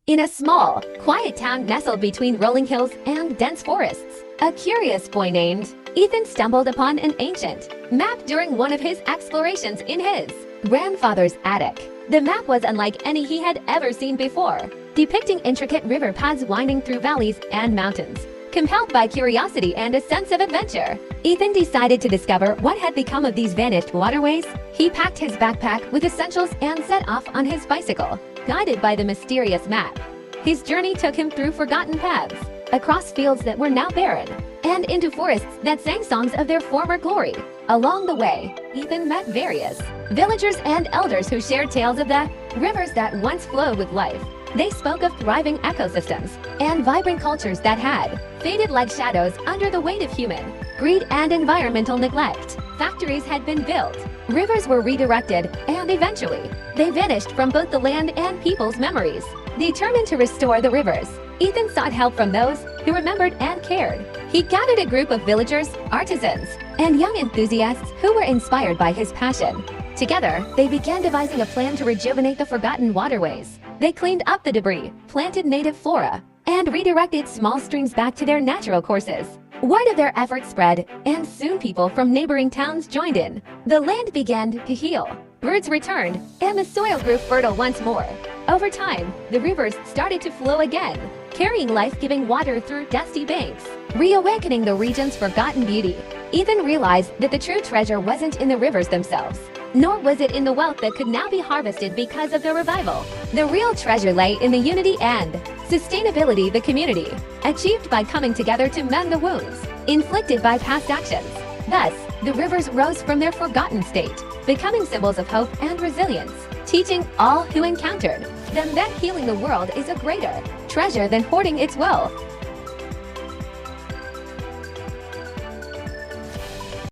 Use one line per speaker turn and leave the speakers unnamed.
In a small, quiet town nestled between rolling hills and dense forests, a curious boy named Ethan stumbled upon an ancient map during one of his explorations in his grandfather's attic. The map was unlike any he had ever seen before, depicting intricate river paths winding through valleys and mountains. Compelled by curiosity and a sense of adventure, Ethan decided to discover what had become of these vanished waterways. He packed his backpack with essentials and set off on his bicycle, guided by the mysterious map. His journey took him through forgotten paths, across fields that were now barren, and into forests that sang songs of their former glory. Along the way, Ethan met various villagers and elders who shared tales of the rivers that once flowed with life. They spoke of thriving ecosystems and vibrant cultures that had faded like shadows under the weight of human greed and environmental neglect. Factories had been built, rivers were redirected, and eventually, they vanished from both the land and people's memories. Determined to restore the rivers, Ethan sought help from those who remembered and cared. He gathered a group of villagers, artisans, and young enthusiasts who were inspired by his passion. Together, they began devising a plan to rejuvenate the forgotten waterways. They cleaned up the debris, planted native flora, and redirected small streams back to their natural courses. Word of their efforts spread, and soon people from neighboring towns joined in. The land began to heal, birds returned, and the soil grew fertile once more. Over time, the rivers started to flow again, carrying life-giving water through dusty banks, reawakening the region's forgotten beauty. Ethan realized that the true treasure wasn't in the rivers themselves, nor was it in the wealth that could now be harvested because of the revival. The real treasure lay in the unity and sustainability of the community, achieved by coming together to mend the wounds inflicted by past actions. Thus, the rivers rose from their forgotten state, becoming symbols of hope and resilience, teaching all who encountered them that healing the world is a greater treasure than hoarding its wealth.